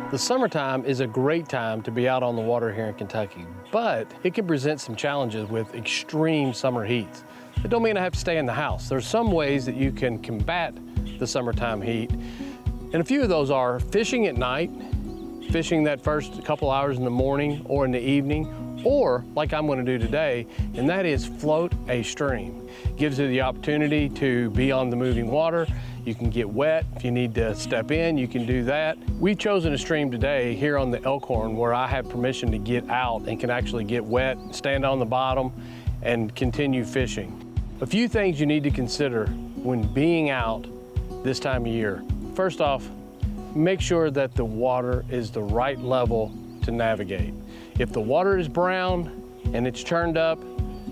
The summertime is a great time to be out on the water here in Kentucky, but it can present some challenges with extreme summer heats. It don't mean I have to stay in the house. There's some ways that you can combat the summertime heat, and a few of those are fishing at night, fishing that first couple hours in the morning or in the evening, or like I'm going to do today, and that is float a stream. Gives you the opportunity to be on the moving water. You can get wet. If you need to step in, you can do that. We've chosen a stream today here on the Elkhorn where I have permission to get out and can actually get wet, stand on the bottom, and continue fishing. A few things you need to consider when being out this time of year. First off, make sure that the water is the right level to navigate. If the water is brown and it's churned up,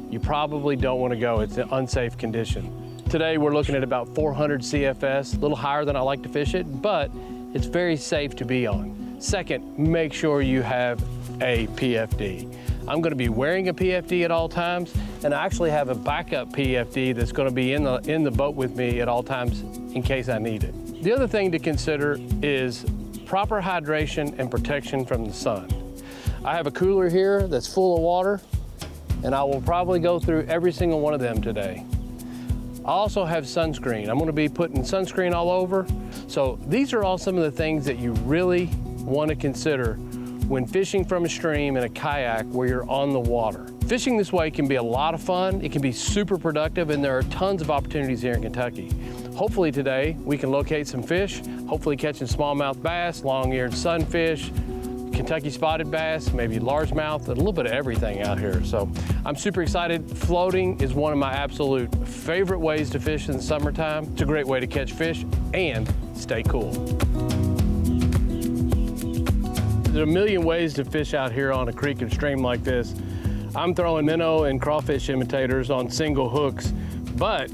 you probably don't want to go. It's an unsafe condition. Today we're looking at about 400 CFS, a little higher than I like to fish it, but it's very safe to be on. Second, make sure you have a PFD. I'm going to be wearing a PFD at all times, and I actually have a backup PFD that's going to be in the boat with me at all times in case I need it. The other thing to consider is proper hydration and protection from the sun. I have a cooler here that's full of water, and I will probably go through every single one of them today. I also have sunscreen. I'm going to be putting sunscreen all over. So these are all some of the things that you really want to consider when fishing from a stream in a kayak where you're on the water. Fishing this way can be a lot of fun. It can be super productive, and there are tons of opportunities here in Kentucky. Hopefully today we can locate some fish, hopefully catching smallmouth bass, long-eared sunfish, Kentucky spotted bass, maybe largemouth, a little bit of everything out here. So I'm super excited. Floating is one of my absolute favorite ways to fish in the summertime. It's a great way to catch fish and stay cool. There's a million ways to fish out here on a creek and stream like this. I'm throwing minnow and crawfish imitators on single hooks, but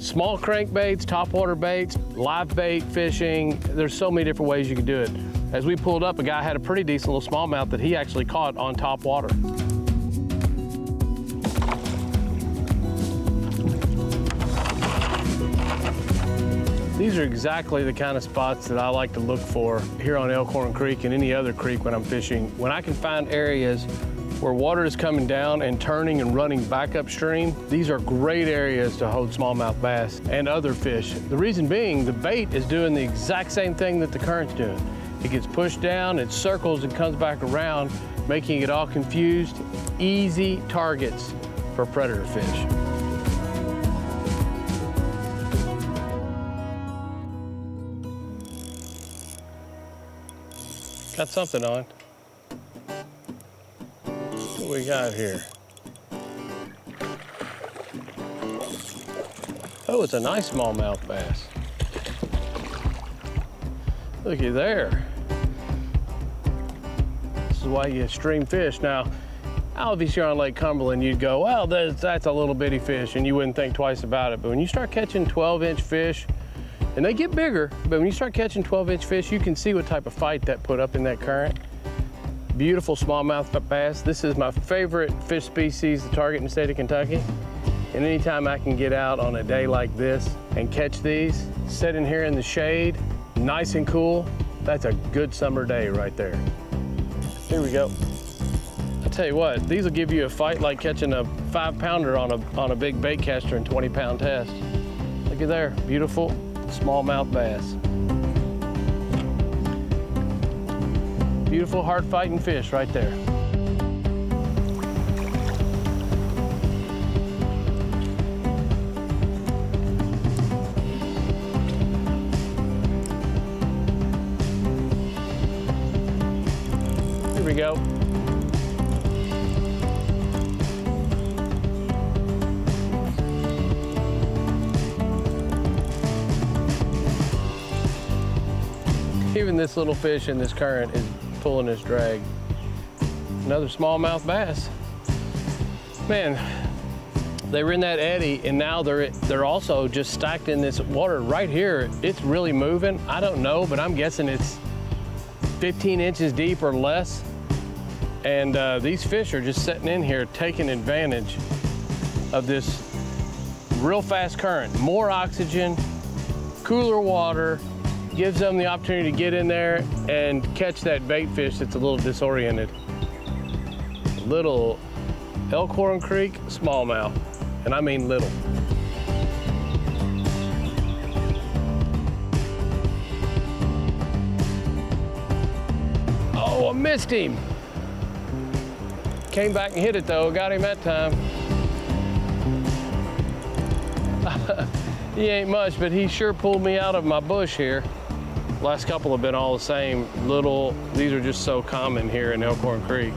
small crankbaits, topwater baits, live bait fishing, there's so many different ways you can do it. As we pulled up, a guy had a pretty decent little smallmouth that he actually caught on top water. These are exactly the kind of spots that I like to look for here on Elkhorn Creek and any other creek when I'm fishing. When I can find areas where water is coming down and turning and running back upstream, these are great areas to hold smallmouth bass and other fish. The reason being, the bait is doing the exact same thing that the current's doing. It gets pushed down, it circles and comes back around, making it all confused, easy targets for predator fish. Got something on. What we got here? Oh, it's a nice smallmouth bass. Looky there. This is why you stream fish. Now, obviously you're on Lake Cumberland, you'd go, well, that's a little bitty fish, and you wouldn't think twice about it. But when you start catching 12-inch fish, and they get bigger, but when you start catching 12-inch fish, you can see what type of fight that put up in that current. Beautiful smallmouth bass. This is my favorite fish species to target in the state of Kentucky. And anytime I can get out on a day like this and catch these, sitting here in the shade, nice and cool, that's a good summer day right there. Here we go. I tell you what, these will give you a fight like catching a 5-pounder on a big bait caster and 20-pound test. Look at there, beautiful smallmouth bass. Beautiful hard-fighting fish right there. Here we go. Even this little fish in this current is pulling this drag. Another smallmouth bass. Man, they were in that eddy, and now they're also just stacked in this water right here. It's really moving. I don't know, but I'm guessing it's 15 inches deep or less. And these fish are just sitting in here taking advantage of this real fast current. More oxygen, cooler water, gives them the opportunity to get in there and catch that bait fish that's a little disoriented. Little Elkhorn Creek smallmouth, and I mean little. Oh, I missed him. Came back and hit it though, got him that time. He ain't much, but he sure pulled me out of my bush here. Last couple have been all the same. Little, these are just so common here in Elkhorn Creek.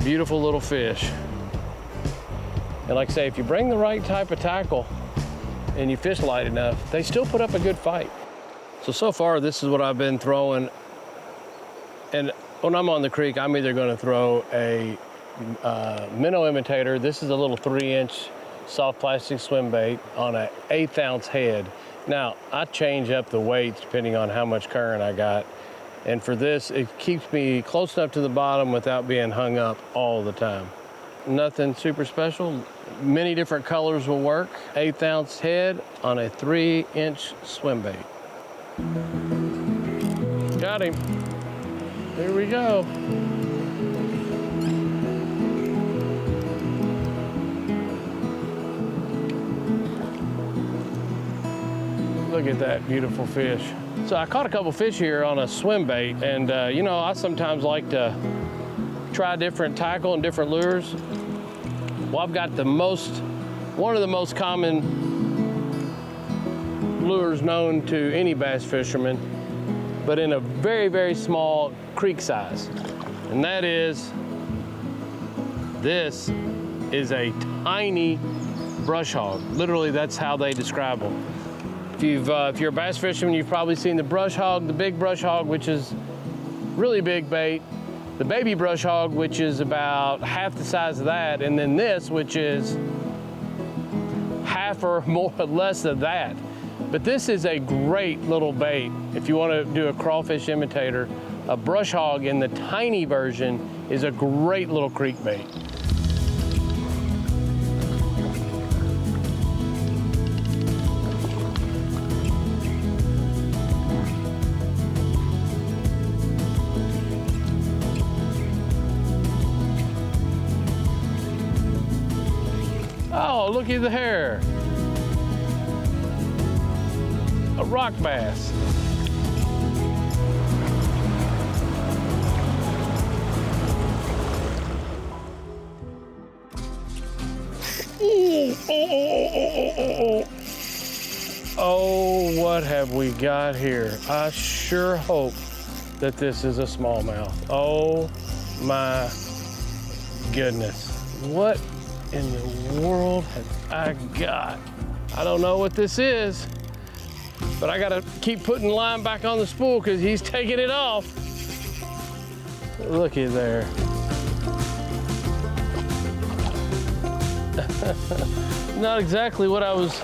Beautiful little fish. And like I say, if you bring the right type of tackle and you fish light enough, they still put up a good fight. So far, this is what I've been throwing. And when I'm on the creek, I'm either gonna throw a minnow imitator. This is a little 3-inch soft plastic swim bait on an 1/8 ounce head. Now, I change up the weights depending on how much current I got. And for this, it keeps me close enough to the bottom without being hung up all the time. Nothing super special. Many different colors will work. 1/8 ounce head on a 3-inch swim bait. Got him. Here we go. Look at that beautiful fish. So I caught a couple fish here on a swim bait, and you know, I sometimes like to try different tackle and different lures. Well, I've got one of the most common lures known to any bass fisherman, but in a very, very small creek size. And that is, this is a tiny brush hog. Literally, that's how they describe them. If you're a bass fisherman, you've probably seen the brush hog, the big brush hog, which is really big bait, the baby brush hog, which is about half the size of that, and then this, which is half or more or less of that. But this is a great little bait. If you want to do a crawfish imitator, a brush hog in the tiny version is a great little creek bait. Oh, looky there. A rock bass. Oh, what have we got here? I sure hope that this is a smallmouth. Oh my goodness. What in the world have I got? I don't know what this is, but I gotta keep putting the line back on the spool because he's taking it off. Looky there. Not exactly what I was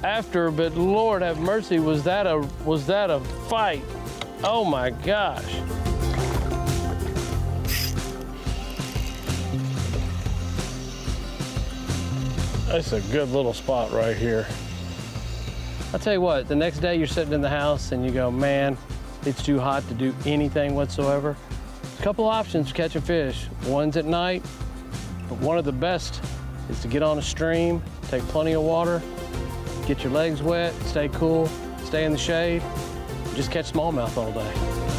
after, but Lord have mercy, was that a fight? Oh my gosh. That's a good little spot right here. I'll tell you what, the next day you're sitting in the house and you go, man, it's too hot to do anything whatsoever. There's a couple options for catching fish. One's at night, but one of the best is to get on a stream, take plenty of water, get your legs wet, stay cool, stay in the shade, just catch smallmouth all day.